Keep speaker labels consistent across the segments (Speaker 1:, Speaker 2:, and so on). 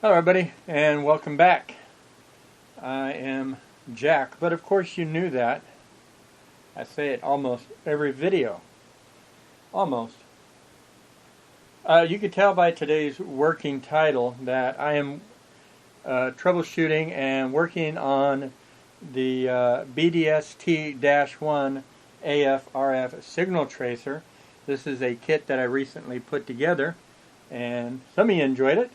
Speaker 1: Hello everybody and welcome back. I am Jack, but of course you knew that. I say it almost every video. Almost. You could tell by today's working title that I am troubleshooting and working on the BDST-1 AF/RF signal tracer. This is a kit that I recently put together and some of you enjoyed it.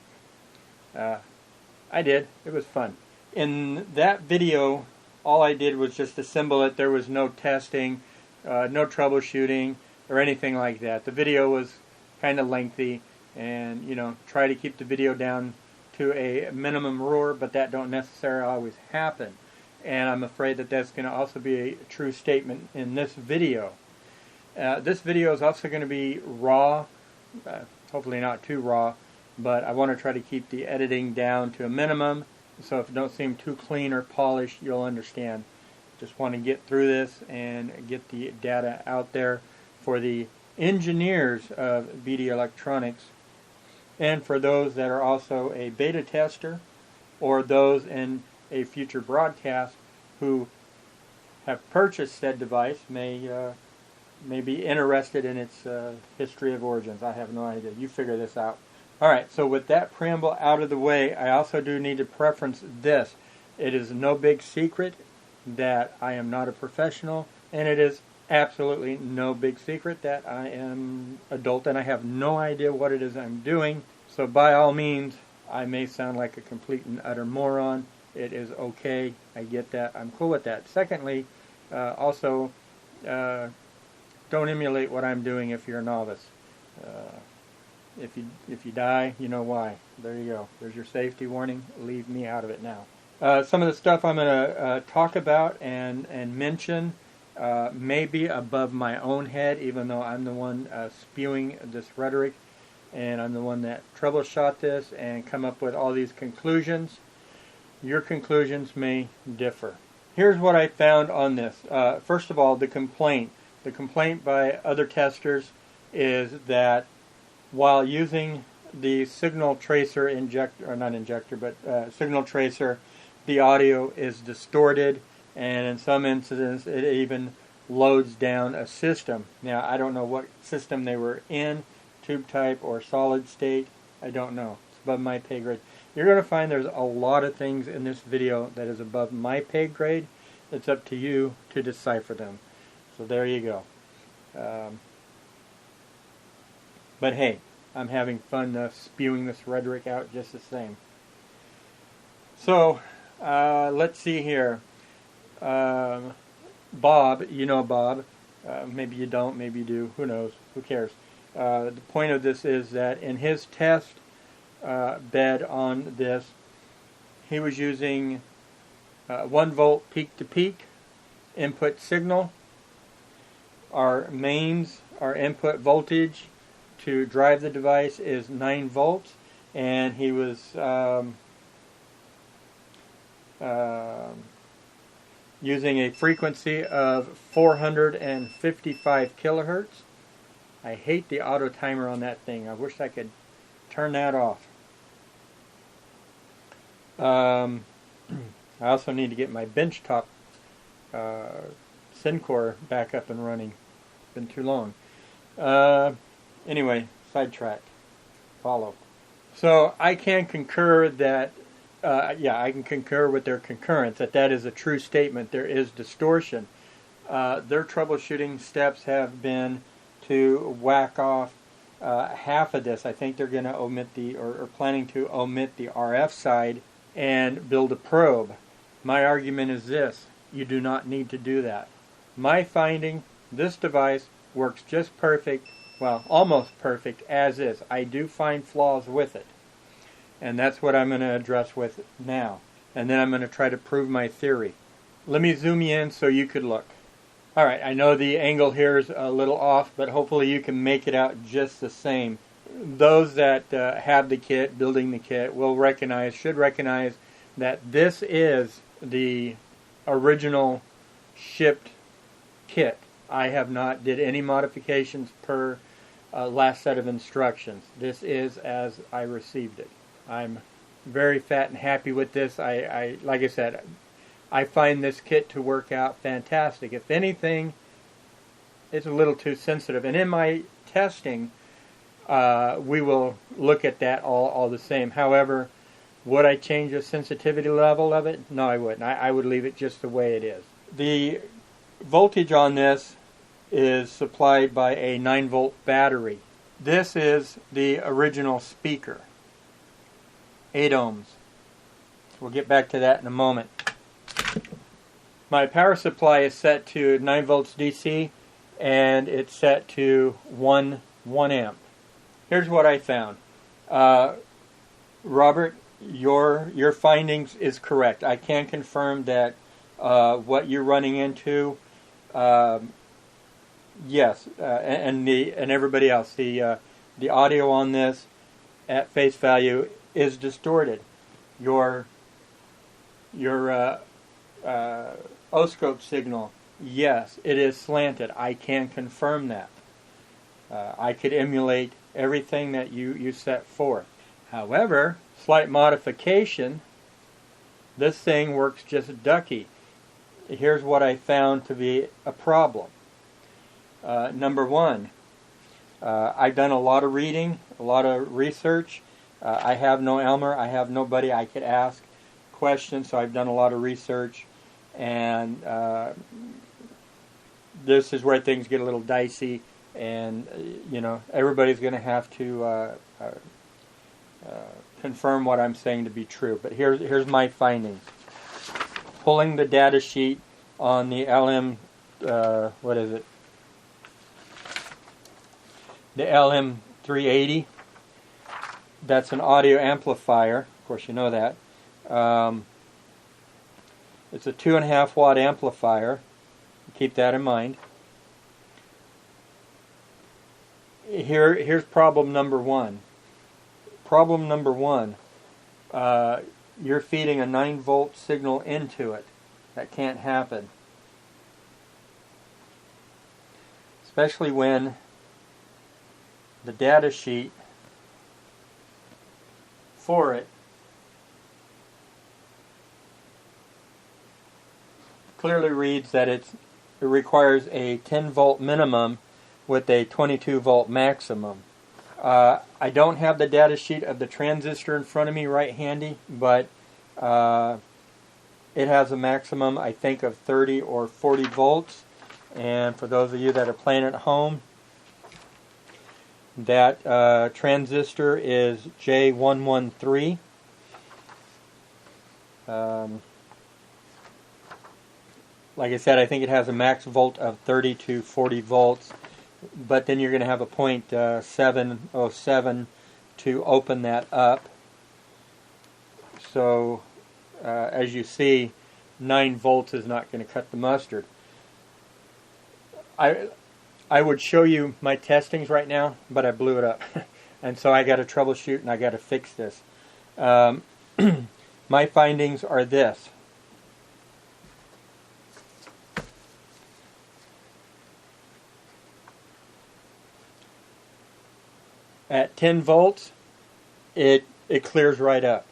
Speaker 1: I did. It was fun. In that video, all I did was just assemble it. There was no testing, no troubleshooting, or anything like that. The video was kind of lengthy, and try to keep the video down to a minimum roar, but that don't necessarily always happen. And I'm afraid that that's going to also be a true statement in this video. This video is also going to be raw, hopefully not too raw, but I want to try to keep the editing down to a minimum, so if it don't seem too clean or polished, you'll understand. Just want to get through this and get the data out there for the engineers of BD Electronics, and for those that are also a beta tester, or those in a future broadcast who have purchased said device may be interested in its history of origins. I have no idea. You figure this out. Alright, so with that preamble out of the way, I also do need to preference this. It is no big secret that I am not a professional, and it is absolutely no big secret that I am adult and I have no idea what it is I'm doing. So by all means, I may sound like a complete and utter moron. It is okay. I get that. I'm cool with that. Secondly, also, don't emulate what I'm doing if you're a novice. If you die, you know why. There you go. There's your safety warning. Leave me out of it now. Some of the stuff I'm going to talk about and mention may be above my own head, even though I'm the one spewing this rhetoric, and I'm the one that troubleshot this and come up with all these conclusions. Your conclusions may differ. Here's what I found on this. First of all, the complaint. The complaint by other testers is that while using the signal tracer signal tracer, the audio is distorted, and in some instances it even loads down a system. Now, I don't know what system they were in, tube type or solid state. I don't know. It's above my pay grade. You're going to find there's a lot of things in this video that is above my pay grade. It's up to you to decipher them. So there you go. But hey, I'm having fun spewing this rhetoric out just the same. So, let's see here. Bob, you know Bob. Maybe you don't, maybe you do. Who knows? Who cares? The point of this is that in his test bed on this, he was using 1 volt peak to peak input signal. Our mains, our input voltage to drive the device is 9 volts, and he was using a frequency of 455 kilohertz. I hate the auto timer on that thing. I wish I could turn that off. I also need to get my benchtop Syncor back up and running. It's been too long. Anyway, sidetracked. Follow. So I can concur that, I can concur with their concurrence that is a true statement. There is distortion. Their troubleshooting steps have been to whack off half of this. I think they're going to omit or planning to omit the RF side and build a probe. My argument is this: you do not need to do that. My finding, this device works just perfect, well, almost perfect as is. I do find flaws with it, and that's what I'm going to address with now. And then I'm going to try to prove my theory. Let me zoom you in so you could look. Alright, I know the angle here is a little off, but hopefully you can make it out just the same. Those that have the kit, building the kit, should recognize that this is the original shipped kit. I have not did any modifications per last set of instructions. This is as I received it. I'm very fat and happy with this. Like I said, I find this kit to work out fantastic. If anything, it's a little too sensitive. And in my testing, we will look at that all the same. However, would I change the sensitivity level of it? No, I wouldn't. I would leave it just the way it is. The voltage on this is supplied by a 9-volt battery. This is the original speaker, 8 ohms. We'll get back to that in a moment. My power supply is set to 9 volts DC, and it's set to 1 amp. Here's what I found. Robert, your findings is correct. I can confirm that what you're running into, yes, and everybody else, the audio on this at face value is distorted. Your oscope signal, yes, it is slanted. I can confirm that. I could emulate everything that you set forth. However, slight modification, this thing works just ducky. Here's what I found to be a problem. Number one, I've done a lot of reading, a lot of research. I have no Elmer, I have nobody I could ask questions, so I've done a lot of research, and this is where things get a little dicey, and everybody's going to have to confirm what I'm saying to be true. But here's my findings. Pulling the data sheet on the LM, what is it? The LM380. That's an audio amplifier. Of course, you know that. It's a 2.5 watt amplifier. Keep that in mind. Here's problem number one. Problem number one, you're feeding a 9-volt signal into it. That can't happen. Especially when the data sheet for it clearly reads that it requires a 10-volt minimum with a 22-volt maximum. I don't have the data sheet of the transistor in front of me right handy, but it has a maximum, I think, of 30 or 40 volts. And for those of you that are playing at home, that transistor is J113. Like I said, I think it has a max volt of 30 to 40 volts, but then you're going to have a .707 to open that up. So, as you see, 9 volts is not going to cut the mustard. I would show you my testings right now, but I blew it up. And so I got to troubleshoot and I got to fix this. My findings are this. At 10 volts, it clears right up.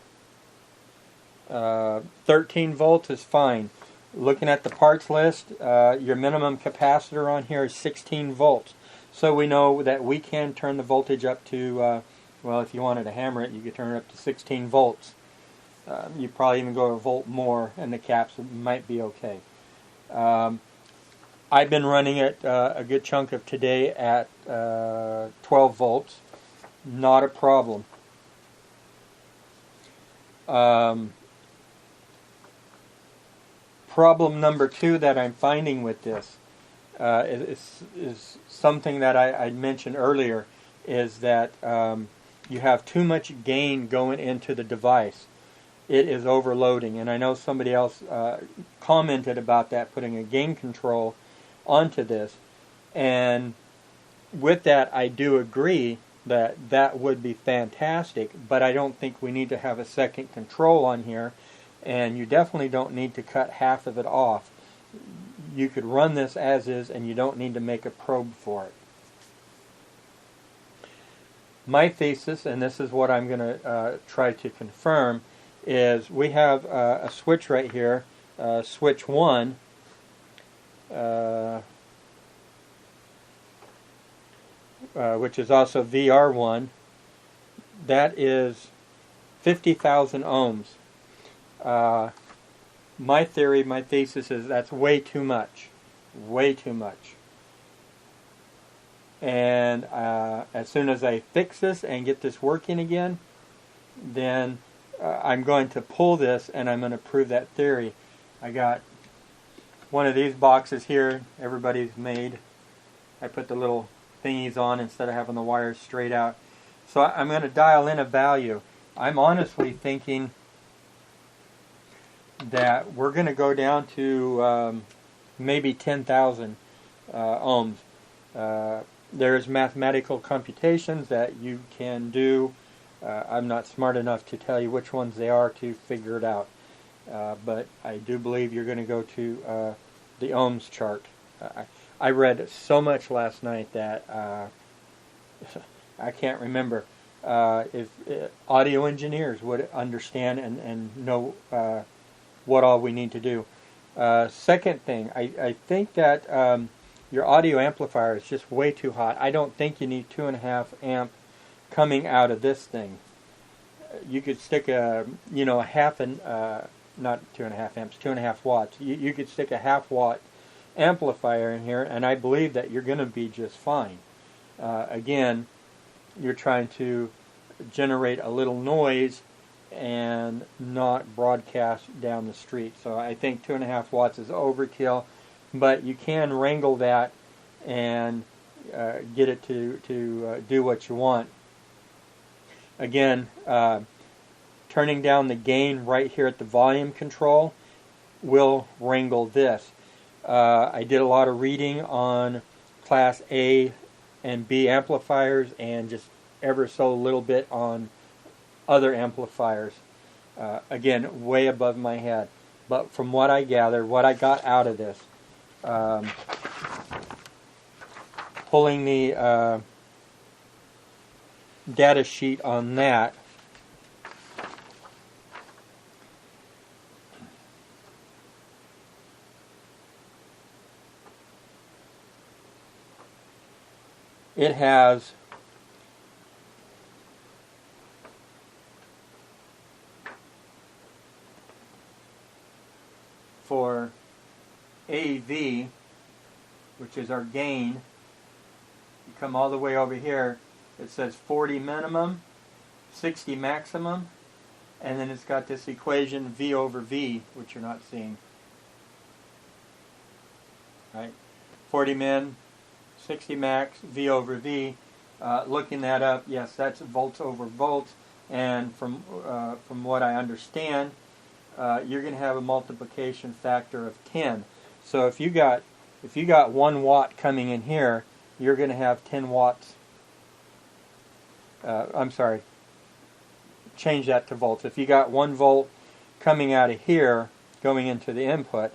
Speaker 1: 13 volts is fine. Looking at the parts list, your minimum capacitor on here is 16 volts. So we know that we can turn the voltage up to, well, if you wanted to hammer it, you could turn it up to 16 volts. You probably even go a volt more, and the caps might be okay. I've been running it a good chunk of today at 12 volts. Not a problem. Problem number two that I'm finding with this is something that I mentioned earlier, is that you have too much gain going into the device. It is overloading, and I know somebody else commented about that, putting a gain control onto this, and with that I do agree that that would be fantastic, but I don't think we need to have a second control on here, and you definitely don't need to cut half of it off. You could run this as is, and you don't need to make a probe for it. my thesis, and this is what I'm going to try to confirm, is we have a switch right here, switch 1, which is also VR1. That is 50,000 ohms. My theory, my thesis is that's way too much. Way too much. And as soon as I fix this and get this working again, then I'm going to pull this and I'm going to prove that theory. I got one of these boxes here everybody's made. I put the little thingies on instead of having the wires straight out. So I'm going to dial in a value. I'm honestly thinking that we're going to go down to maybe 10,000 ohms. There's mathematical computations that you can do. I'm not smart enough to tell you which ones they are to figure it out. But I do believe you're going to go to the ohms chart. I read so much last night that I can't remember. If audio engineers would understand and know what all we need to do. Second thing, I think that your audio amplifier is just way too hot. I don't think you need 2.5 amp coming out of this thing. You could stick a half and not 2.5 amps, 2.5 watts. You could stick a half watt amplifier in here, and I believe that you're going to be just fine. Again, you're trying to generate a little noise and not broadcast down the street. So I think 2.5 watts is overkill, but you can wrangle that and get it to do what you want. Again, turning down the gain right here at the volume control will wrangle this. I did a lot of reading on Class A and B amplifiers and just ever so little bit on other amplifiers. Again, way above my head. But from what I gathered, what I got out of this, pulling the data sheet on that, it has for AV, which is our gain, you come all the way over here, it says 40 minimum, 60 maximum, and then it's got this equation V over V, which you're not seeing. Right? 40 min, 60 max, V over V. Looking that up, yes, that's volts over volts, and from what I understand, you're going to have a multiplication factor of 10. So if you got 1 watt coming in here, you're going to have 10 watts. I'm sorry. Change that to volts. If you got 1 volt coming out of here, going into the input,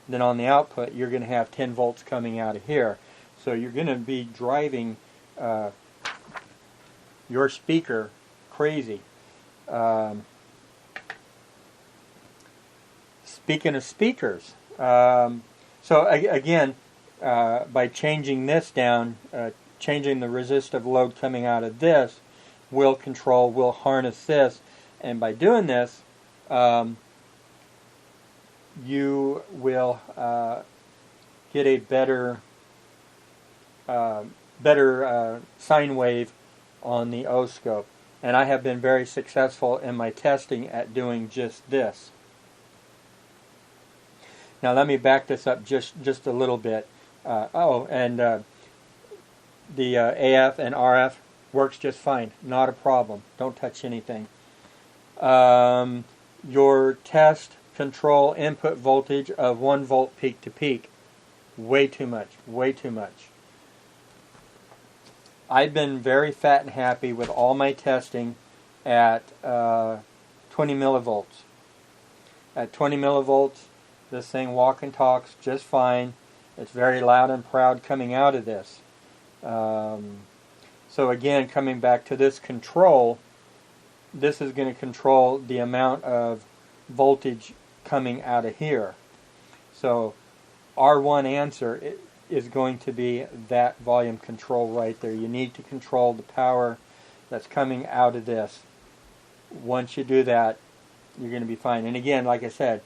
Speaker 1: then on the output you're going to have 10 volts coming out of here. So you're going to be driving your speaker crazy. Speaking of speakers, so again, by changing this down, changing the resistive load coming out of this, will harness this, and by doing this, you will get a better sine wave on the O-scope. And I have been very successful in my testing at doing just this. Now let me back this up just a little bit. The AF and RF works just fine. Not a problem. Don't touch anything. Your test control input voltage of 1 volt peak to peak. Way too much. Way too much. I've been very fat and happy with all my testing at 20 millivolts. At 20 millivolts, this thing walks and talks just fine. It's very loud and proud coming out of this. So again, coming back to this control, this is going to control the amount of voltage coming out of here. So R1 answer is going to be that volume control right there. You need to control the power that's coming out of this. Once you do that, you're going to be fine. And again, like I said,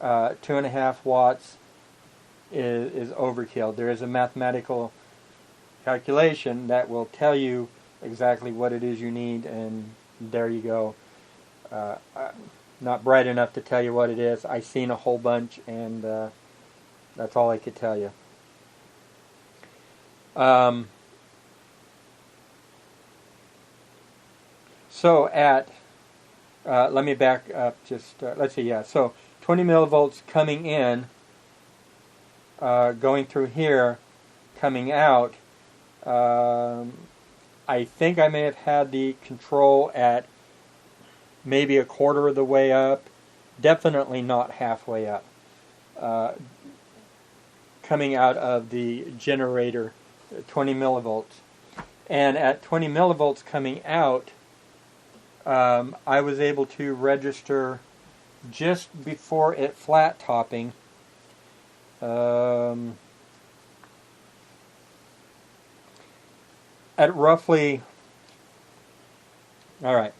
Speaker 1: 2.5 watts is overkill. There is a mathematical calculation that will tell you exactly what it is you need, and there you go. Not bright enough to tell you what it is. I've seen a whole bunch, and that's all I could tell you. So at, let me back up just, let's see, yeah, so 20 millivolts coming in, going through here, coming out. I think I may have had the control at maybe a quarter of the way up, definitely not halfway up, coming out of the generator, 20 millivolts. And at 20 millivolts coming out, I was able to register just before it flat topping at roughly, alright,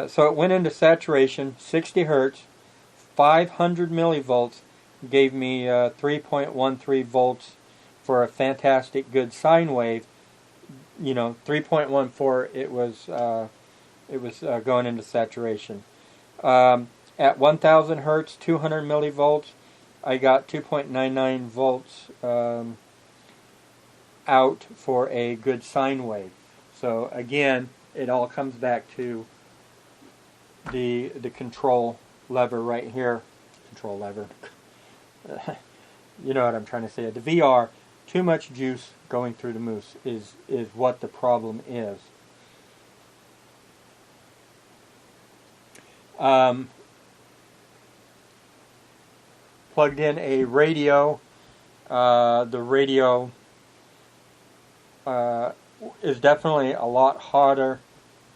Speaker 1: so it went into saturation, 60 hertz, 500 millivolts, gave me 3.13 volts for a fantastic good sine wave. You know, 3.14, it was going into saturation. At 1000 hertz, 200 millivolts, I got 2.99 volts out for a good sine wave. So again, it all comes back to the control lever right here. Control lever. You know what I'm trying to say. The VR, too much juice going through the mousse is what the problem is. Plugged in a radio. The radio is definitely a lot hotter,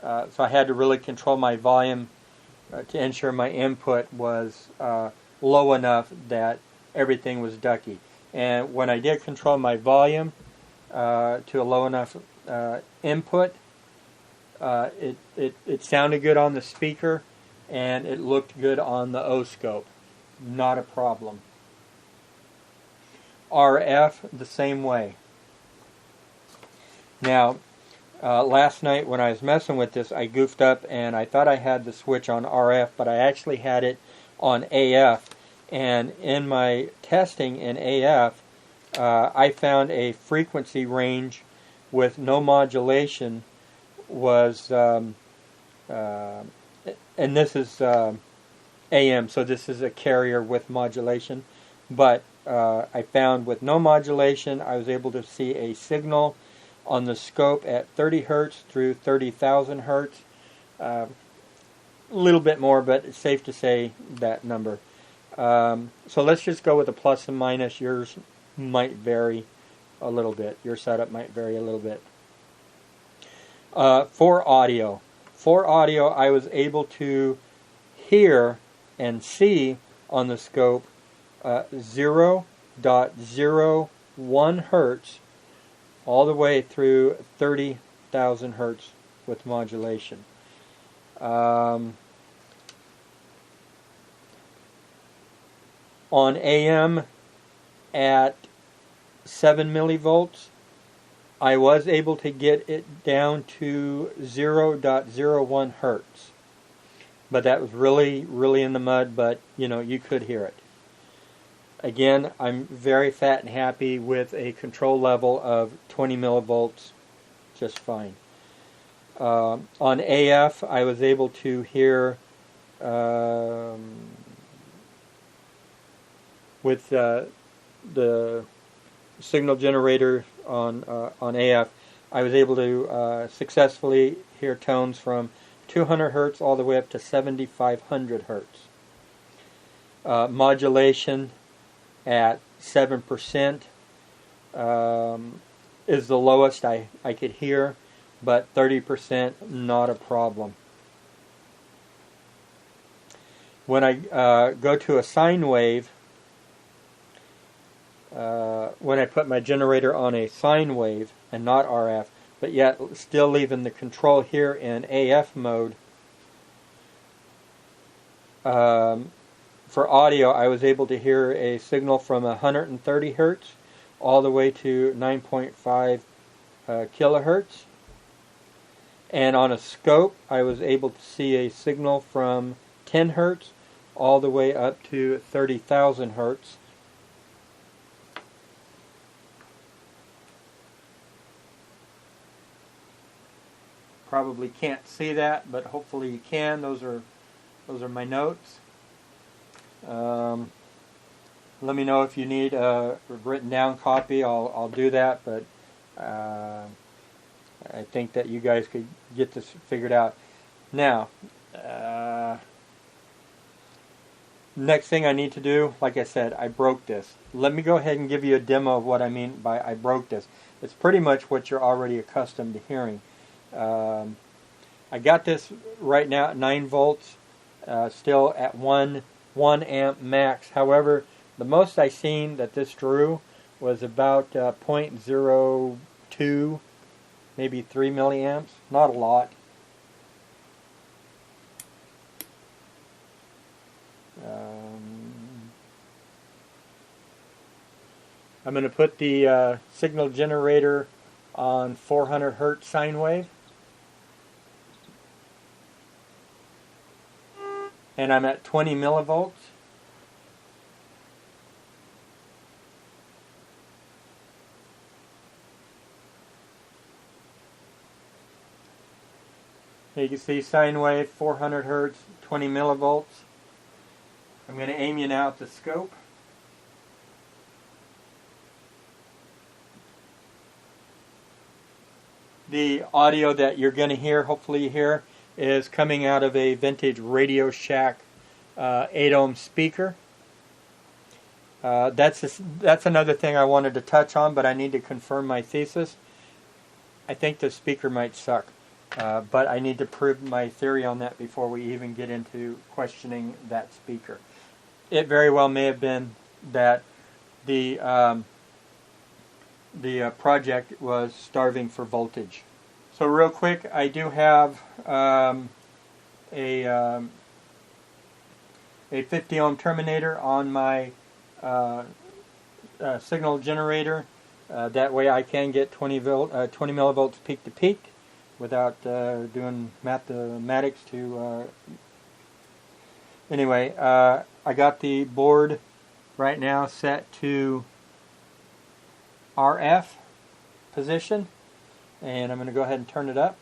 Speaker 1: so I had to really control my volume to ensure my input was low enough that everything was ducky. And when I did control my volume to a low enough input, it sounded good on the speaker, and it looked good on the O-scope. Not a problem. RF, the same way. Now, last night when I was messing with this, I goofed up and I thought I had the switch on RF, but I actually had it on AF. And in my testing in AF, I found a frequency range with no modulation was, and this is AM, so this is a carrier with modulation. But I found with no modulation, I was able to see a signal on the scope at 30 hertz through 30,000 hertz. A little bit more, but it's safe to say that number. So let's just go with a plus and minus. Yours might vary a little bit. Your setup might vary a little bit. For audio, I was able to hear and see on the scope 0.01 hertz all the way through 30,000 hertz with modulation. On AM at 7 millivolts, I was able to get it down to 0.01 hertz. But that was really, really in the mud, but you know, you could hear it. Again, I'm very fat and happy with a control level of 20 millivolts, just fine. On AF, I was able to hear with the signal generator on AF, I was able to successfully hear tones from 200 hertz all the way up to 7,500 hertz. Modulation at 7% is the lowest I could hear. but 30% not a problem. When I go to a sine wave, when I put my generator on a sine wave and not RF, but yet still leaving the control here in AF mode, for audio I was able to hear a signal from 130 hertz all the way to 9.5 kilohertz. And on a scope I was able to see a signal from 10 hertz all the way up to 30,000 hertz. Probably can't see that, but hopefully you can. Those are my notes. Let me know if you need a written down copy. I'll do that, but I think that you guys could get this figured out. Now, next thing I need to do, like I said, I broke this. Let me go ahead and give you a demo of what I mean by I broke this. It's pretty much what you're already accustomed to hearing. I got this right now at 9 volts, still at 1 amp max. However, the most I seen that this drew was about 0.02, maybe 3 milliamps. Not a lot. I'm going to put the signal generator on 400 hertz sine wave. And I'm at 20 millivolts. You can see sine wave, 400 hertz, 20 millivolts. I'm going to aim you now at the scope. The audio that you're going to hear, hopefully you hear, is coming out of a vintage Radio Shack 8-ohm speaker. That's another thing I wanted to touch on, but I need to confirm my thesis. I think the speaker might suck, but I need to prove my theory on that before we even get into questioning that speaker. It very well may have been that the project was starving for voltage. So real quick, I do have a 50 ohm terminator on my signal generator. That way I can get 20 millivolts peak to peak without doing mathematics to... Anyway, I got the board right now set to RF position, and I'm going to go ahead and turn it up.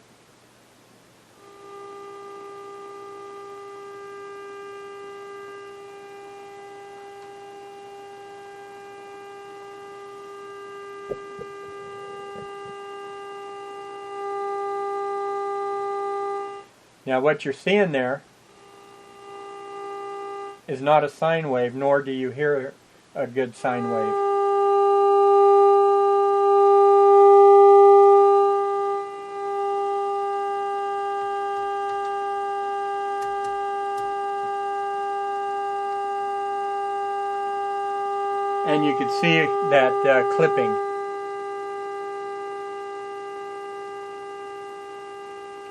Speaker 1: Now what you're seeing there is not a sine wave, nor do you hear a good sine wave. And you can see that clipping,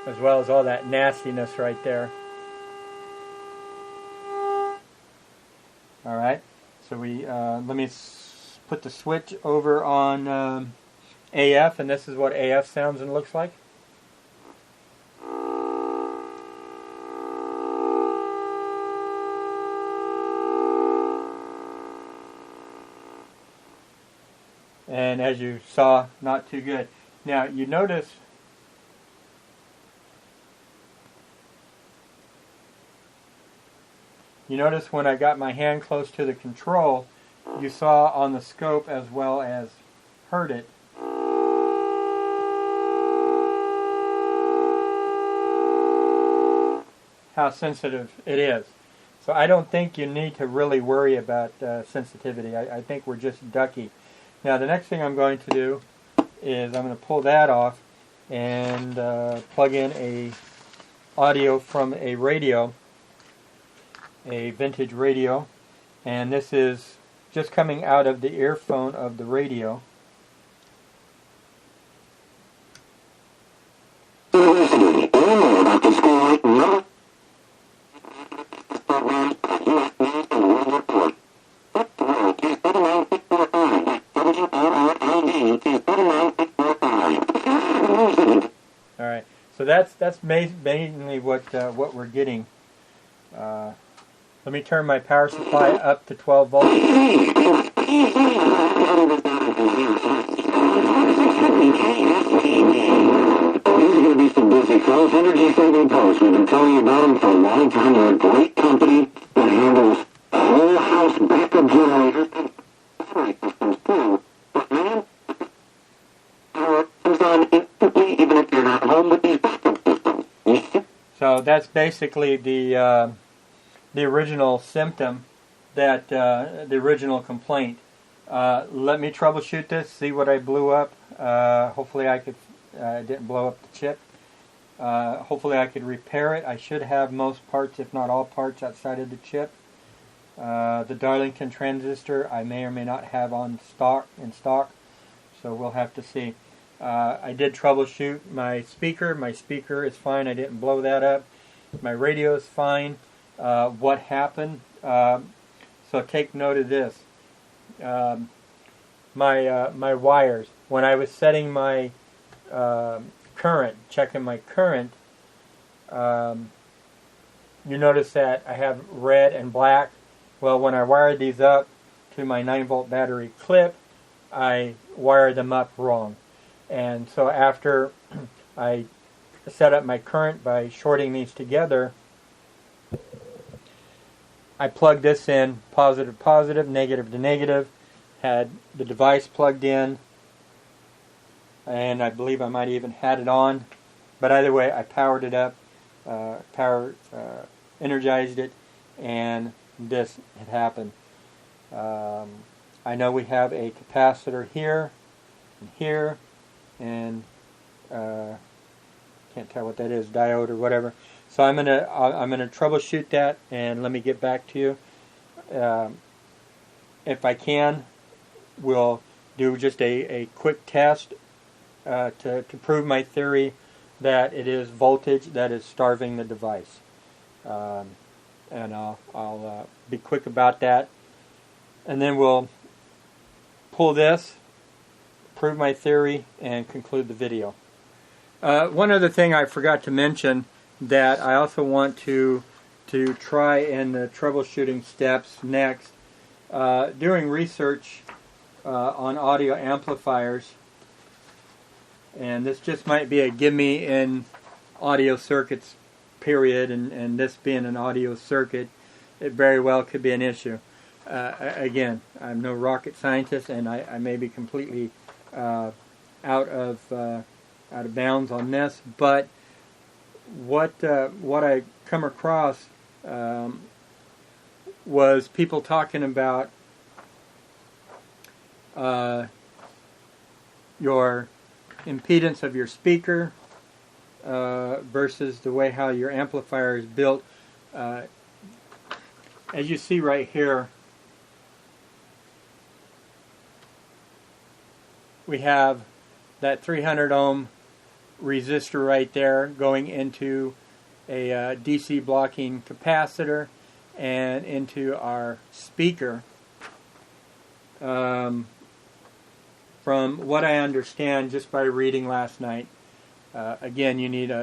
Speaker 1: as well as all that nastiness right there. All right, so let me put the switch over on AF, and this is what AF sounds and looks like. And as you saw, not too good. Now you notice when I got my hand close to the control, you saw on the scope as well as heard it. How sensitive it is. So I don't think you need to really worry about sensitivity. I think we're just ducky. Now the next thing I'm going to do is I'm going to pull that off, and plug in a audio from a radio, a vintage radio, and this is just coming out of the earphone of the radio. Alright, so that's mainly what we're getting. Let me turn my power supply up to 12 volts. These are going to be some busy calls. Energy saving posts. We've been telling you about them for a long time. They're a great company that handles whole house backup generators and battery systems too. But man, power comes on instantly even if you're not home with these backup systems. So that's basically the original symptom, that the original complaint. Let me troubleshoot this, see what I blew up. Hopefully I didn't blow up the chip. Hopefully I could repair it. I should have most parts, if not all parts, outside of the chip. The Darlington transistor I may or may not have in stock, so we'll have to see. I did troubleshoot my speaker. My speaker is fine. I didn't blow that up. My radio is fine. What happened? So take note of this. My wires. When I was setting my current, checking my current, you notice that I have red and black. Well, when I wired these up to my 9-volt battery clip, I wired them up wrong. And so after I set up my current by shorting these together, I plugged this in, positive to positive, negative to negative, had the device plugged in, and I believe I might even had it on. But either way, I powered it up, energized it, and this had happened. I know we have a capacitor here, and can't tell what that is, diode or whatever. So I'm gonna troubleshoot that, and let me get back to you. If I can, we'll do just a quick test to prove my theory that it is voltage that is starving the device. And I'll be quick about that, and then we'll pull this, prove my theory, and conclude the video. One other thing I forgot to mention that I also want to try in the troubleshooting steps next. Doing research on audio amplifiers, and this just might be a gimme in audio circuits period, and this being an audio circuit, it very well could be an issue. Again, I'm no rocket scientist, and I may be completely out of bounds on this, but what I come across was people talking about your impedance of your speaker versus the way how your amplifier is built. As you see right here, we have that 300 ohm resistor right there going into a DC blocking capacitor and into our speaker. From what I understand just by reading last night, again, you need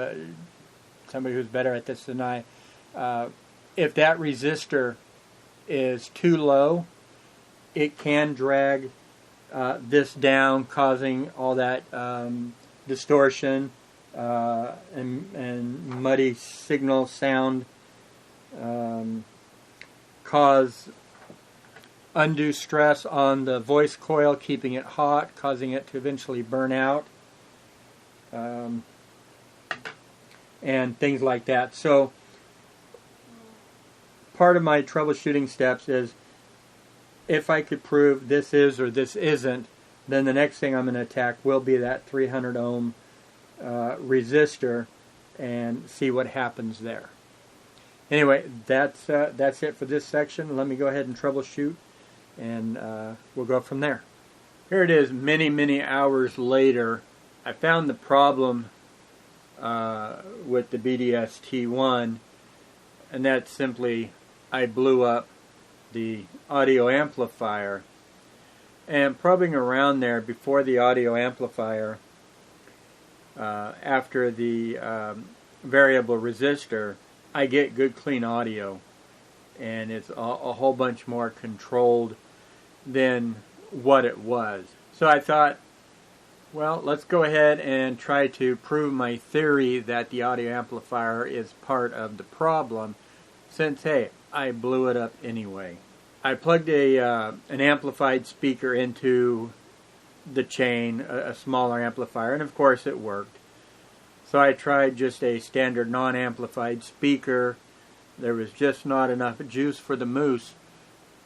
Speaker 1: somebody who's better at this than I. If that resistor is too low, it can drag this down, causing all that distortion and muddy signal sound, cause undue stress on the voice coil, keeping it hot, causing it to eventually burn out, and things like that. So part of my troubleshooting steps is, if I could prove this is or this isn't, then the next thing I'm going to attack will be that 300 ohm resistor and see what happens there. Anyway, that's it for this section. Let me go ahead and troubleshoot, and we'll go from there. Here it is, many hours later. I found the problem with the BDST-1, and that's simply I blew up the audio amplifier. And probing around there before the audio amplifier, after the variable resistor, I get good clean audio, and it's a whole bunch more controlled than what it was. So I thought, well, let's go ahead and try to prove my theory that the audio amplifier is part of the problem, since, hey, I blew it up anyway. I plugged an amplified speaker into the chain, a smaller amplifier, and of course it worked. So I tried just a standard non-amplified speaker. There was just not enough juice for the moose.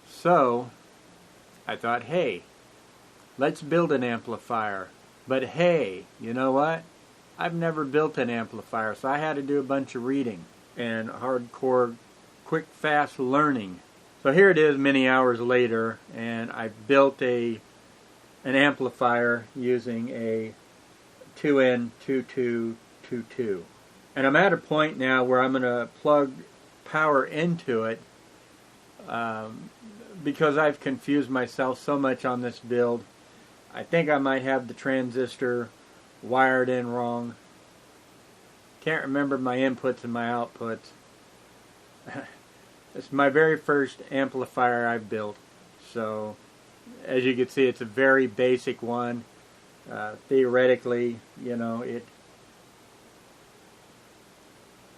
Speaker 1: So I thought, hey, let's build an amplifier. But hey, you know what? I've never built an amplifier, so I had to do a bunch of reading and hardcore, quick, fast learning. So here it is many hours later, and I built an amplifier using a 2N2222. And I'm at a point now where I'm going to plug power into it because I've confused myself so much on this build. I think I might have the transistor wired in wrong. Can't remember my inputs and my outputs. It's my very first amplifier I've built. So, as you can see, it's a very basic one. Theoretically, you know, it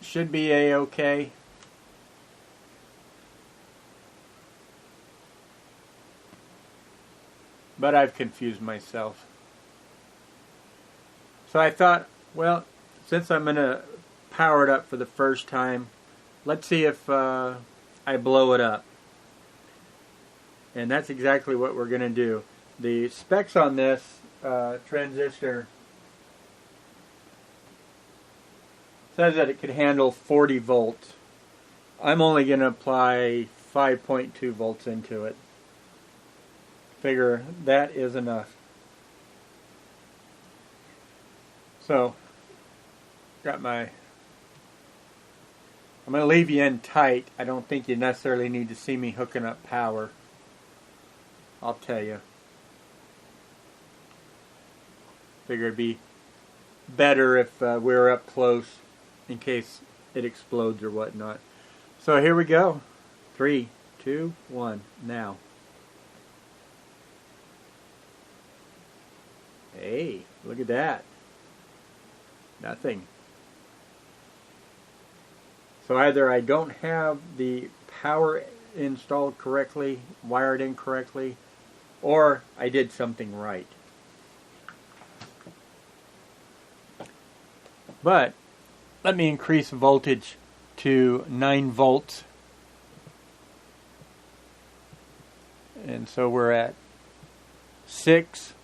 Speaker 1: should be A-okay. But I've confused myself. So I thought, well, since I'm going to power it up for the first time, let's see if I blow it up. And that's exactly what we're going to do. The specs on this transistor says that it could handle 40 volts. I'm only going to apply 5.2 volts into it. Figure that is enough. So, got my... I'm going to leave you in tight. I don't think you necessarily need to see me hooking up power. I'll tell you. Figure it'd be better if we were up close in case it explodes or whatnot. So here we go. 3, 2, 1, now. Hey, look at that. Nothing. So either I don't have the power installed correctly, wired in correctly, or I did something right. But let me increase voltage to 9 volts. And so we're at 6,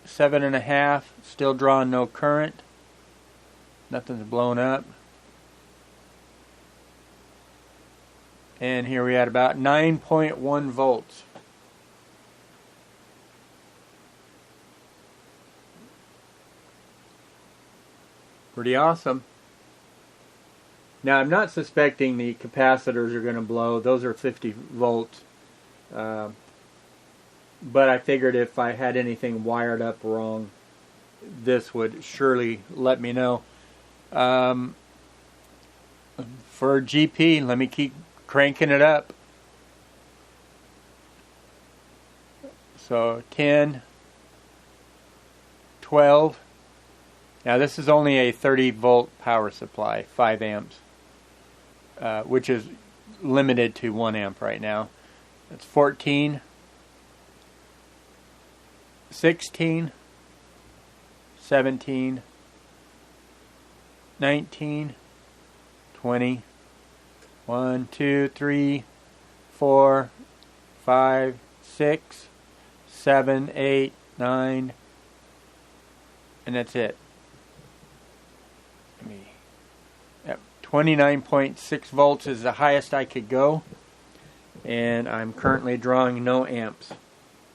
Speaker 1: 7.5, still drawing no current. Nothing's blown up. And here we're at about 9.1 volts. Pretty awesome. Now I'm not suspecting the capacitors are going to blow. Those are 50 volts. But I figured if I had anything wired up wrong, this would surely let me know. For GP, let me keep cranking it up. So 10, 12. Now this is only a 30 volt power supply, 5 amps, which is limited to 1 amp right now. That's 14, 16, 17, 19, 20, 1, 2, 3, 4, 5, 6, 7, 8, 9, and that's it. Yep, 29.6 volts is the highest I could go, and I'm currently drawing no amps.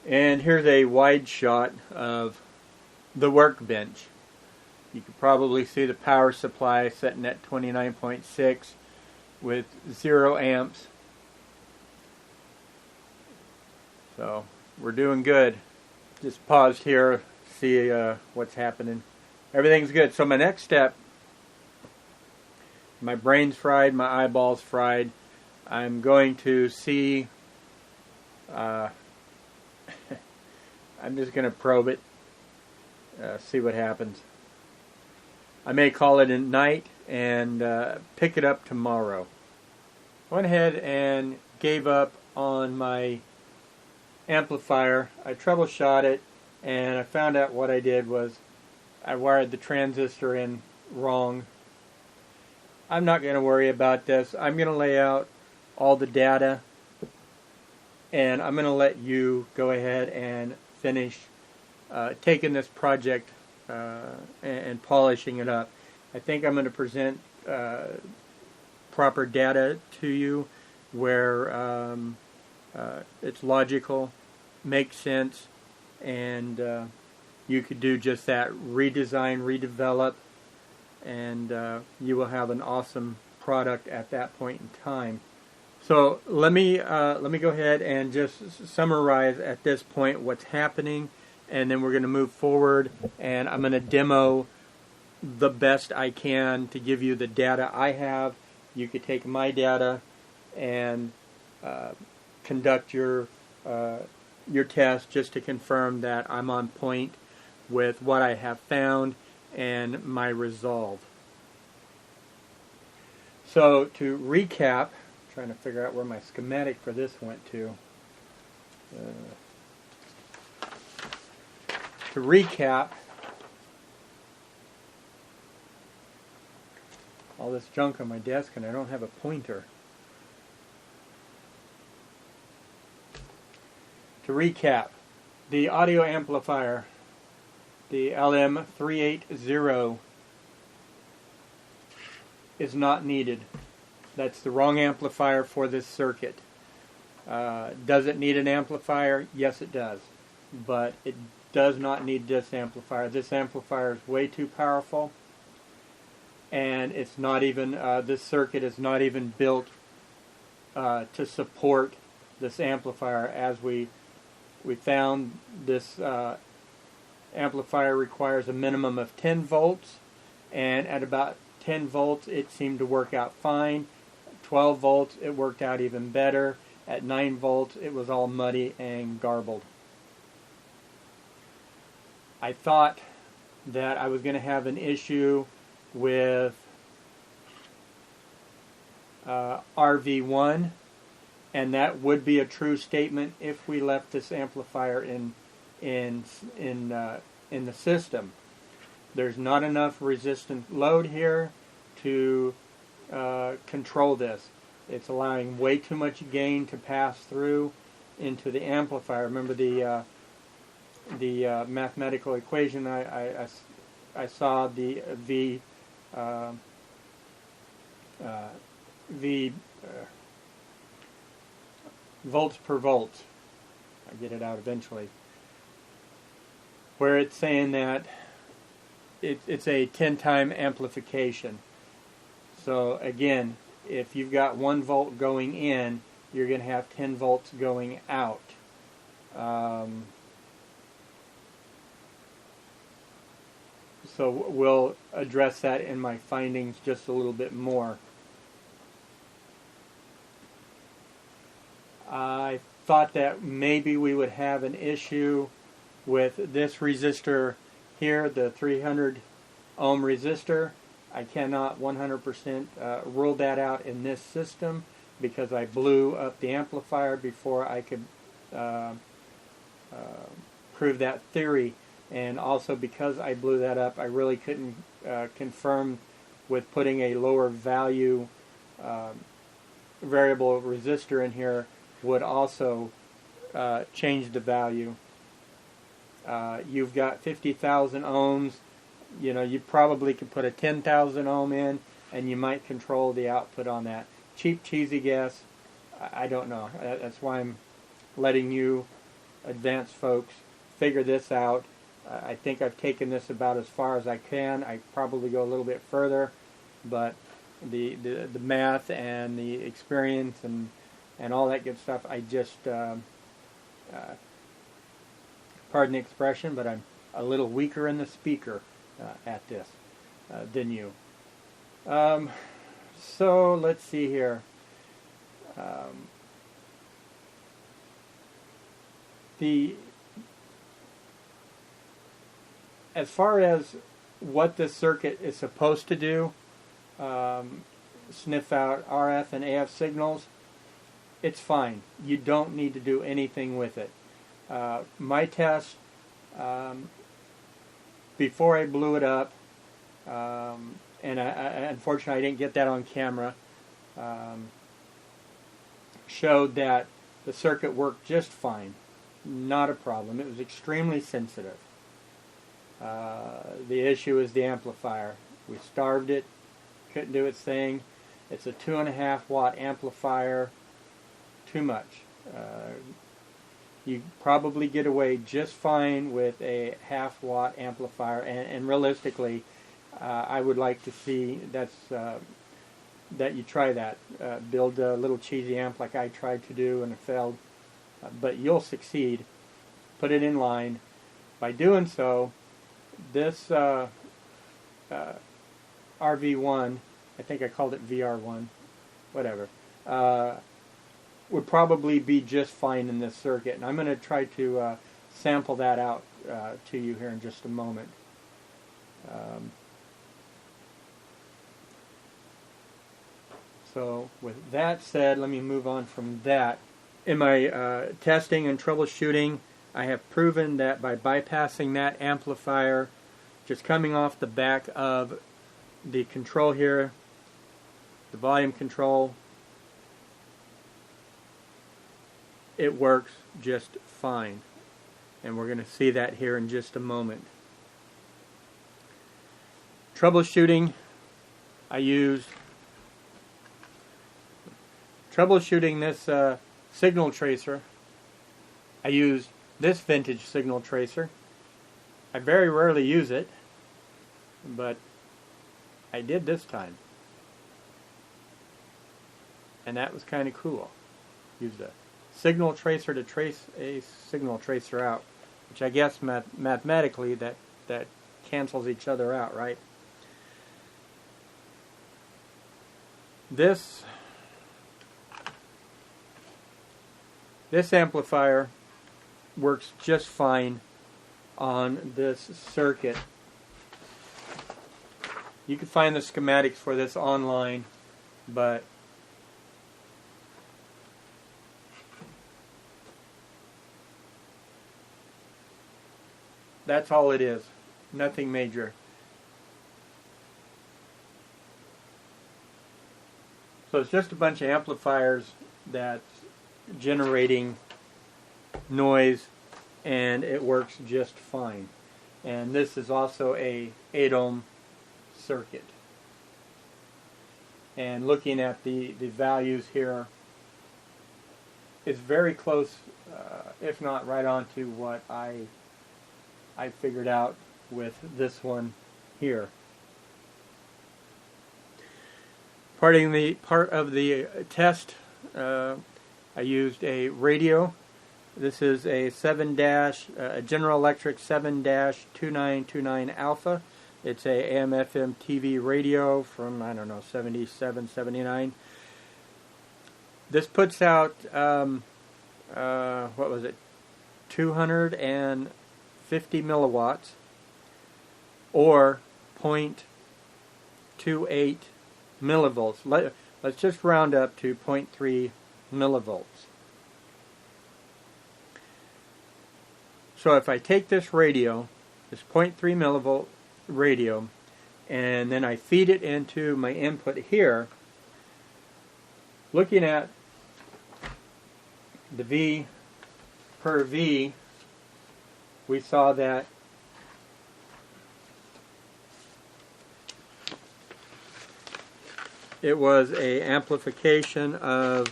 Speaker 1: And here's a wide shot of the workbench. You can probably see the power supply setting at 29.6 with 0 amps. So we're doing good. Just paused here, see what's happening. Everything's good. So my next step, my brain's fried, my eyeballs fried. I'm going to see, I'm just going to probe it, see what happens. I may call it a night and pick it up tomorrow. I went ahead and gave up on my amplifier. I troubleshot it, and I found out what I did was I wired the transistor in wrong. I'm not going to worry about this. I'm going to lay out all the data, and I'm going to let you go ahead and finish taking this project and polishing it up. I think I'm going to present proper data to you where it's logical, makes sense, and you could do just that, redesign, redevelop, and you will have an awesome product at that point in time. So let me go ahead and just summarize at this point what's happening, and then we're going to move forward, and I'm going to demo the best I can to give you the data I have. You could take my data and conduct your test just to confirm that I'm on point with what I have found and my resolve. So to recap, I'm trying to figure out where my schematic for this went to. To recap, all this junk on my desk and I don't have a pointer. To recap, the audio amplifier, the LM380, is not needed. That's the wrong amplifier for this circuit. Does it need an amplifier? Yes, it does. But it does not need this amplifier. This amplifier is way too powerful, and it's not even, this circuit is not even built to support this amplifier. As we found, this amplifier requires a minimum of 10 volts, and at about 10 volts it seemed to work out fine. 12 volts it worked out even better. At 9 volts it was all muddy and garbled. I thought that I was going to have an issue with RV1, and that would be a true statement if we left this amplifier in the system. There's not enough resistant load here to control this. It's allowing way too much gain to pass through into the amplifier. Remember the mathematical equation I saw, the V volts per volt. I get it out eventually. Where it's saying that it's a 10-time amplification. So again, if you've got 1 volt going in, you're going to have 10 volts going out. So we'll address that in my findings just a little bit more. I thought that maybe we would have an issue with this resistor here, the 300 ohm resistor. I cannot 100% rule that out in this system because I blew up the amplifier before I could prove that theory. And also because I blew that up, I really couldn't confirm with putting a lower value variable resistor in here would also change the value. You've got 50,000 ohms You know, you probably could put a 10,000 ohm in, and you might control the output on that. Cheap, cheesy guess. I don't know. That's why I'm letting you advanced folks figure this out. I think I've taken this about as far as I can. I probably go a little bit further, but the math and the experience and all that good stuff, I just pardon the expression, but I'm a little weaker in the speaker at this than you. So let's see here. As far as what this circuit is supposed to do, sniff out RF and AF signals, it's fine. You don't need to do anything with it. My test, before I blew it up, and unfortunately I didn't get that on camera, showed that the circuit worked just fine. Not a problem. It was extremely sensitive. The issue is the amplifier. We starved it, couldn't do its thing. It's a 2.5 watt amplifier. Too much. You probably get away just fine with a 1/2 watt amplifier, and realistically, I would like to see that you try that. Build a little cheesy amp like I tried to do and it failed, but you'll succeed. Put it in line. By doing so, this RV1, I think I called it VR1, whatever, would probably be just fine in this circuit. And I'm going to try to sample that out to you here in just a moment. So with that said, let me move on from that. In my testing and troubleshooting, I have proven that by bypassing that amplifier, just coming off the back of the control here, the volume control, it works just fine. And we're going to see that here in just a moment. Troubleshooting, troubleshooting this signal tracer, I used this vintage signal tracer. I very rarely use it, but I did this time. And that was kind of cool. Used a signal tracer to trace a signal tracer out, which I guess mathematically that cancels each other out, right? This amplifier works just fine on this circuit. You can find the schematics for this online, but that's all it is. Nothing major. So it's just a bunch of amplifiers that's generating noise, and it works just fine. And this is also a 8 ohm circuit. And looking at the values here, it's very close, if not right on to what I figured out with this one here. Part of the test, I used a radio. This is a General Electric 7-2929 Alpha. It's a AM/FM TV radio from, I don't know, 77, 79. This puts out, what was it, 250 milliwatts, or 0.28 millivolts. Let's just round up to 0.3 millivolts. So if I take this radio, this 0.3 millivolt radio, and then I feed it into my input here, looking at the V per V, we saw that it was a amplification of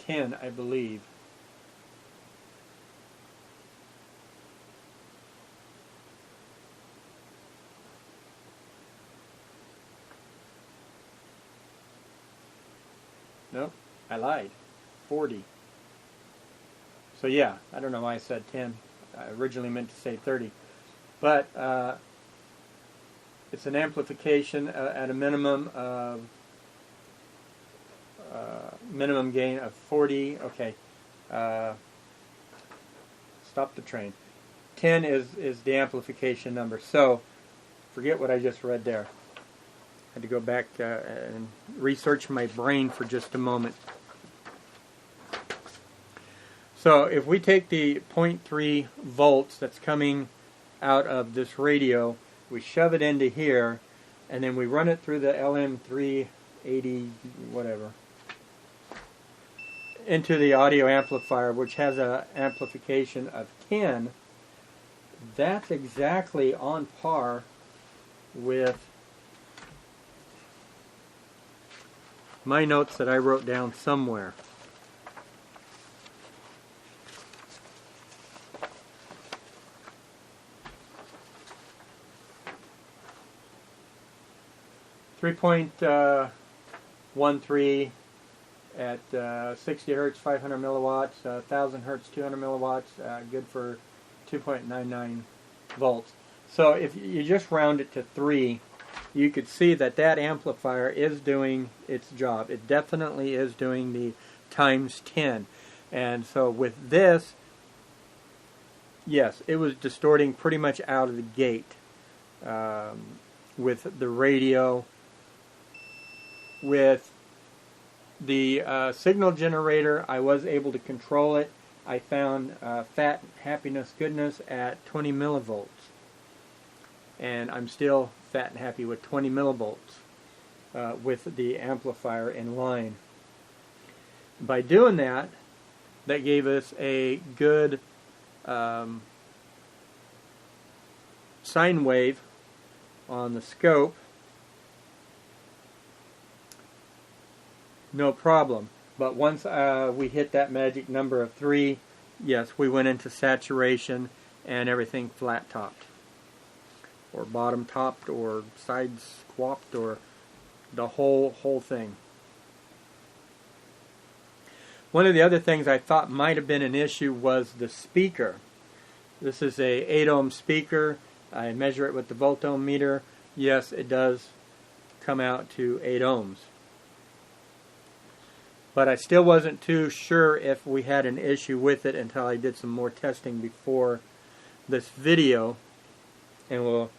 Speaker 1: 10, I believe. Nope, I lied. 40. So yeah, I don't know why I said 10. I originally meant to say 30. But it's an amplification at a minimum of minimum gain of 40. Okay, stop the train. 10 is the amplification number. So forget what I just read there. I had to go back and research my brain for just a moment. So if we take the 0.3 volts that's coming out of this radio, we shove it into here, and then we run it through the LM380 whatever into the audio amplifier, which has an amplification of 10. That's exactly on par with my notes that I wrote down somewhere. .13 at 60 hertz, 500 milliwatts, 1000 hertz, 200 milliwatts, good for 2.99 volts. So if you just round it to 3, you could see that that amplifier is doing its job. It definitely is doing the times 10. And so with this, yes, it was distorting pretty much out of the gate with the radio. With the signal generator, I was able to control it. I found fat happiness goodness at 20 millivolts. And I'm still fat and happy with 20 millivolts with the amplifier in line. By doing that, that gave us a good sine wave on the scope. No problem. But once we hit that magic number of 3, yes, we went into saturation and everything flat topped, or bottom topped, or side swapped, or the whole thing. One of the other things I thought might have been an issue was the speaker. This is a 8 ohm speaker. I measure it with the volt-ohm meter. Yes, it does come out to 8 ohms. But I still wasn't too sure if we had an issue with it until I did some more testing before this video. And we'll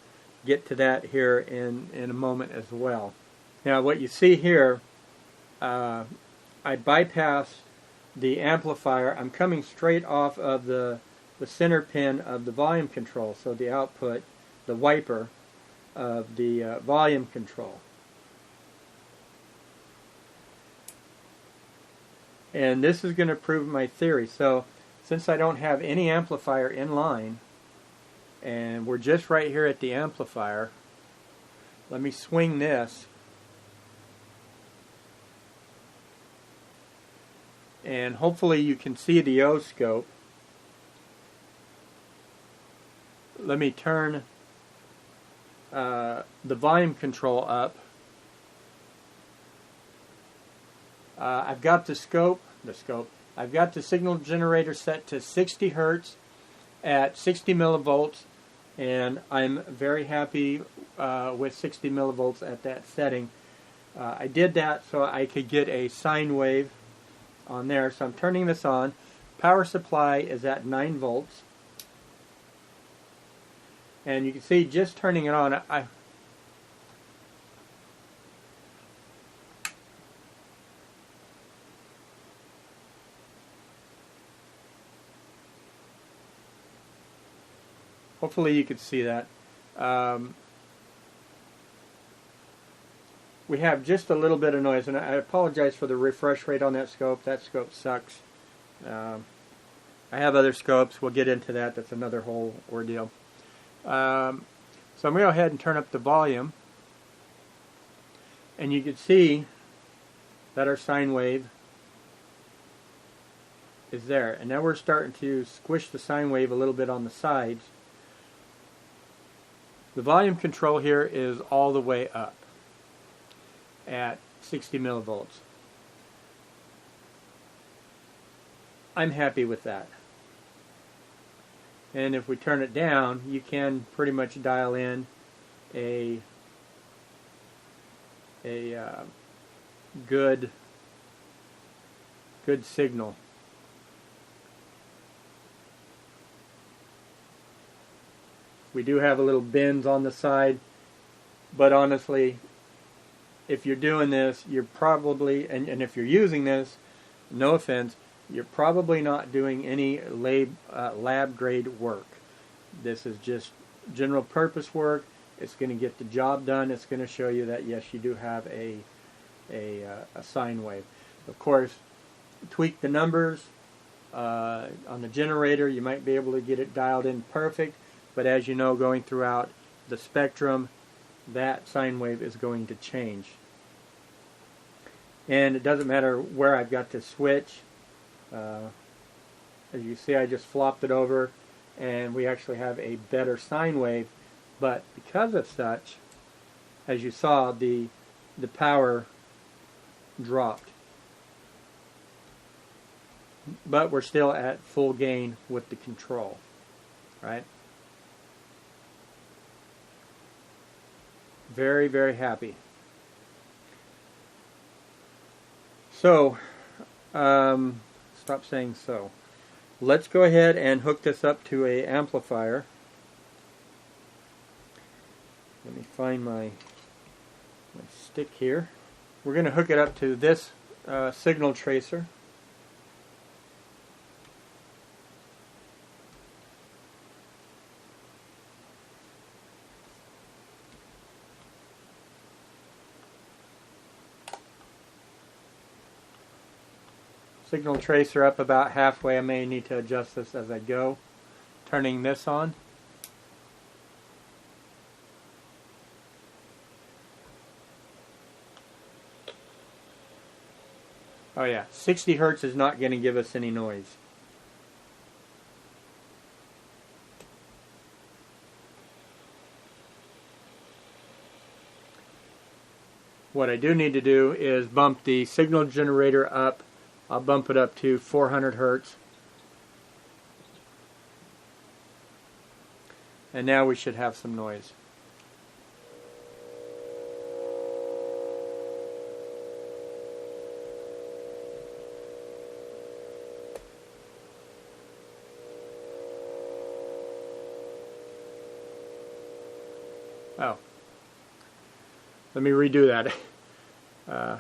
Speaker 1: get to that here in a moment as well. Now what you see here, I bypassed the amplifier. I'm coming straight off of the center pin of the volume control, so the output, the wiper of the volume control. And this is going to prove my theory. So since I don't have any amplifier in line, and we're just right here at the amplifier, let me swing this. And hopefully you can see the O-scope. Let me turn the volume control up. I've got I've got the signal generator set to 60 hertz at 60 millivolts, and I'm very happy with 60 millivolts at that setting. I did that so I could get a sine wave on there. So I'm turning this on. Power supply is at 9 volts. And you can see just turning it on, hopefully you could see that. We have just a little bit of noise, and I apologize for the refresh rate on that scope. That scope sucks. I have other scopes. We'll get into that. That's another whole ordeal. So I'm going to go ahead and turn up the volume, and you can see that our sine wave is there. And now we're starting to squish the sine wave a little bit on the sides. The volume control here is all the way up at 60 millivolts. I'm happy with that. And if we turn it down, you can pretty much dial in a good signal. We do have a little bends on the side, but honestly, if you're doing this, you're probably, and if you're using this, no offense, you're probably not doing any lab grade work. This is just general purpose work. It's going to get the job done. It's going to show you that yes, you do have a sine wave. Of course, tweak the numbers on the generator. You might be able to get it dialed in perfect, but as you know, going throughout the spectrum, that sine wave is going to change. And it doesn't matter where I've got this switch. As you see, I just flopped it over, and we actually have a better sine wave. But because of such, as you saw, the power dropped. But we're still at full gain with the control, right? Very, very happy. So, stop saying so. Let's go ahead and hook this up to an amplifier. Let me find my stick here. We're going to hook it up to this signal tracer. Signal tracer up about halfway. I may need to adjust this as I go. Turning this on. Oh yeah, 60 hertz is not going to give us any noise. What I do need to do is bump the signal generator up. I'll bump it up to 400 hertz. And now we should have some noise. Oh. Let me redo that. I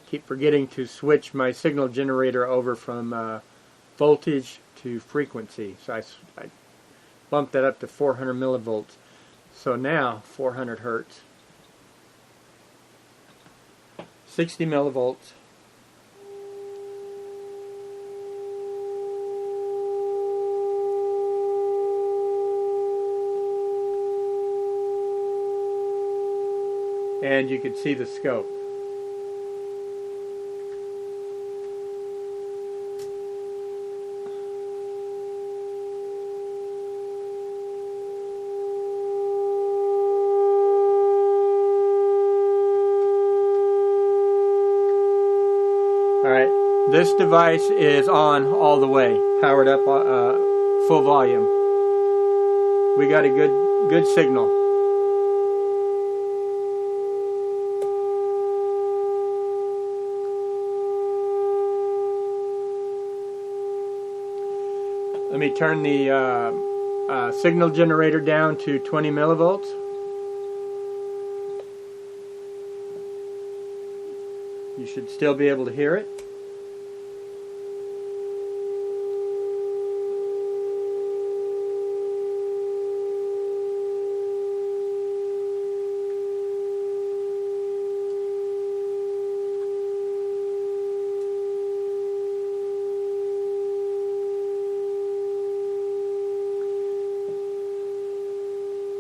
Speaker 1: keep forgetting to switch my signal generator over from voltage to frequency. So I bumped that up to 400 millivolts. So now 400 hertz. 60 millivolts. And you can see the scope. Alright, this device is on all the way, powered up, full volume. We got a good signal. Let me turn the signal generator down to 20 millivolts. You should still be able to hear it.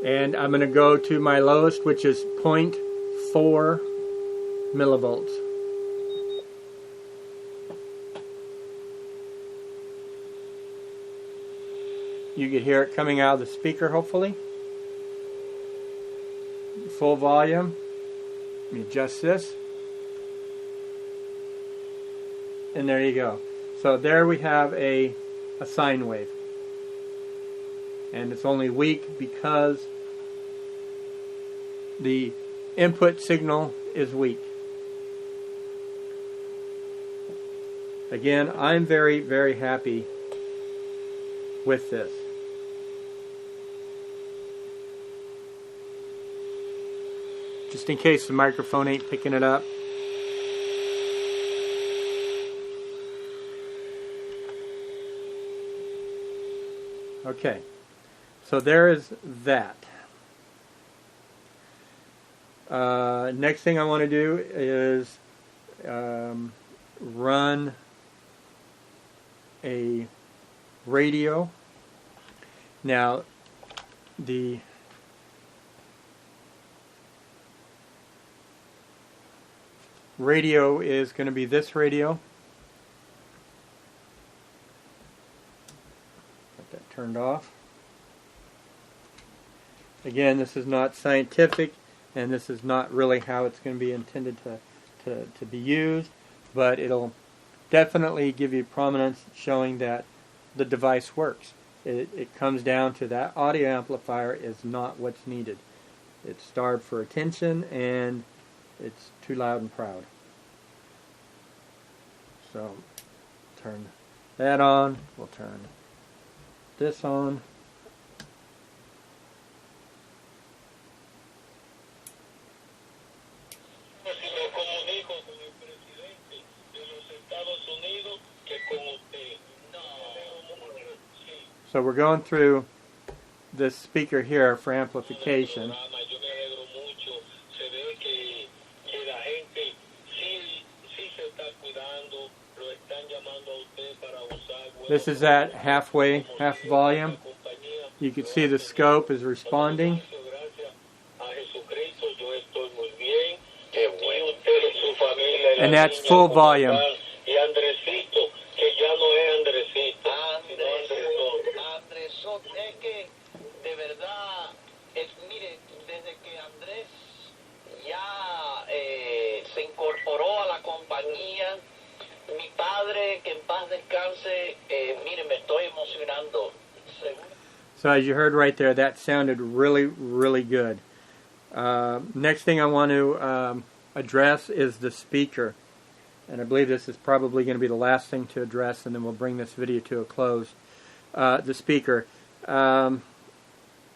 Speaker 1: And I'm going to go to my lowest, which is 0.4 millivolts. You can hear it coming out of the speaker, hopefully. Full volume. Let me adjust this. And there you go. So there we have a sine wave. And it's only weak because the input signal is weak. Again, I'm very, very happy with this. Just in case the microphone ain't picking it up. Okay, so there is that. Next thing I want to do is run a radio. Now, the radio is going to be this radio. Get that turned off. Again, this is not scientific, and this is not really how it's going to be intended to be used, but it'll definitely give you prominence showing that the device works. It comes down to that audio amplifier is not what's needed. It's starved for attention, and it's too loud and proud. So, turn that on. We'll turn this on. So we're going through this speaker here for amplification. This is at half volume. You can see the scope is responding. And that's full volume. So as you heard right there, that sounded really, really good. Next thing I want to address is the speaker. And I believe this is probably going to be the last thing to address, and then we'll bring this video to a close. The speaker. I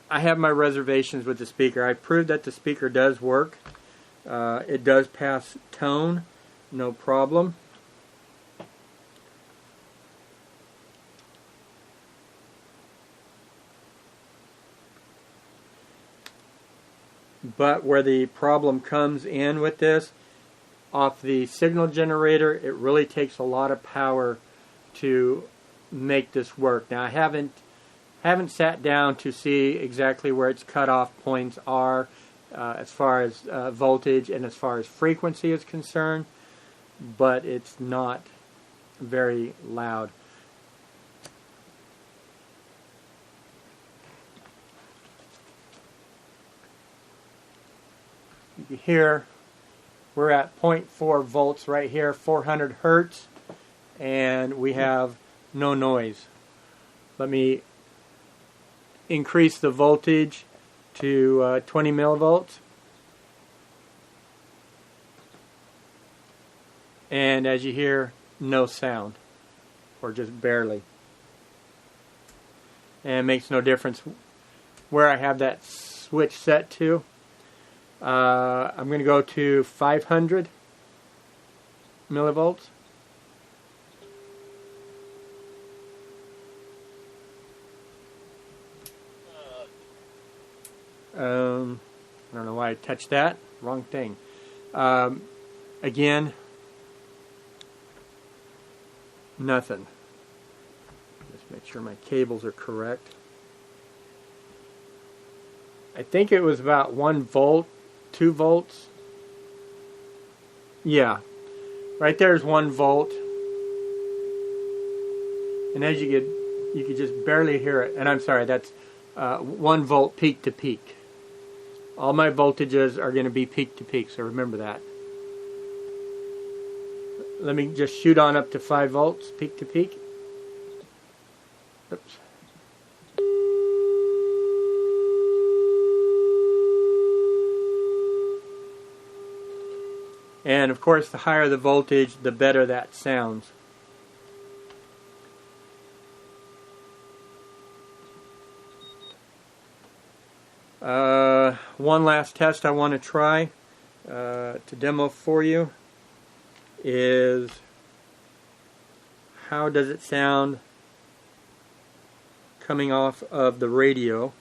Speaker 1: have my reservations with the speaker. I proved that the speaker does work. It does pass tone, no problem. But where the problem comes in with this, off the signal generator, it really takes a lot of power to make this work. Now I haven't sat down to see exactly where its cutoff points are as far as voltage and as far as frequency is concerned, but it's not very loud. You can hear we're at 0.4 volts right here, 400 hertz, and we have no noise. Let me increase the voltage to 20 millivolts. And as you hear, no sound, or just barely. And it makes no difference where I have that switch set to. I'm going to go to 500 millivolts. I don't know why I touched that. Wrong thing. Again, nothing. Just make sure my cables are correct. I think it was about 1 volt, 2 volts. Yeah, right there's 1 volt. And as you could just barely hear it. And I'm sorry, that's 1 volt peak to peak. All my voltages are going to be peak to peak, so remember that. Let me just shoot on up to 5 volts, peak to peak. Oops. And of course, the higher the voltage, the better that sounds. One last test I want to try to demo for you is how does it sound coming off of the radio.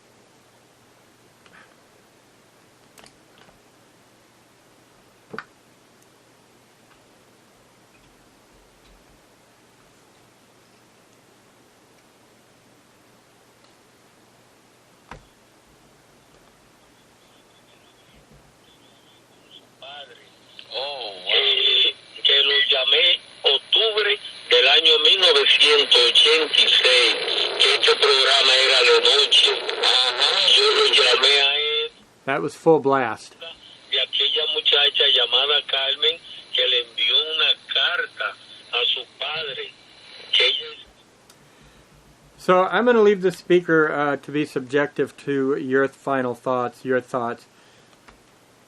Speaker 2: Que lo llamé octubre del año 1986, que este programa era de noche. Yo lo llamé a él.
Speaker 1: That was full blast.
Speaker 2: De aquella muchacha llamada Carmen que le envió una carta a su padre. Que ella...
Speaker 1: So I'm going to leave the speaker to be subjective to your final thoughts, your thoughts.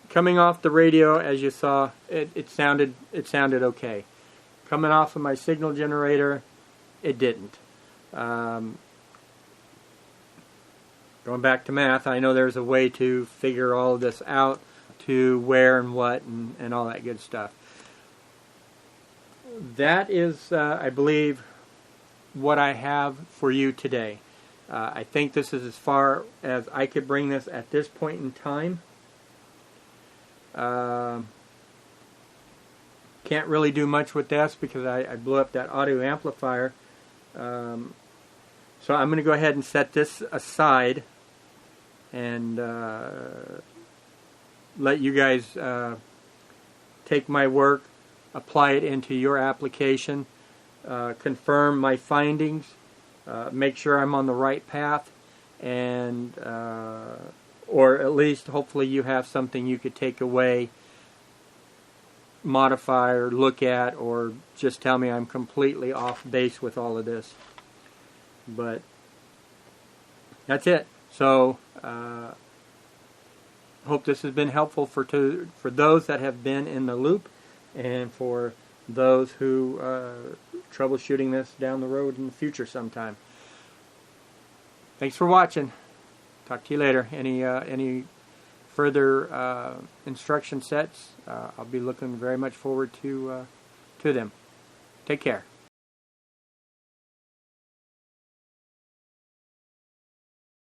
Speaker 1: Coming off the radio, as you saw, it sounded okay. Coming off of my signal generator, it didn't. Going back to math, I know there's a way to figure all of this out, to where and what and all that good stuff. That is, I believe, what I have for you today. I think this is as far as I could bring this at this point in time. Can't really do much with this because I blew up that audio amplifier. So I'm going to go ahead and set this aside and let you guys take my work, apply it into your application, confirm my findings, make sure I'm on the right path, and or at least hopefully you have something you could take away, modify or look at, or just tell me I'm completely off base with all of this. But that's it. So hope this has been helpful for those that have been in the loop, and for those who troubleshooting this down the road in the future sometime. Thanks for watching. Talk to you later. Any further instruction sets, I'll be looking very much forward to them. Take care.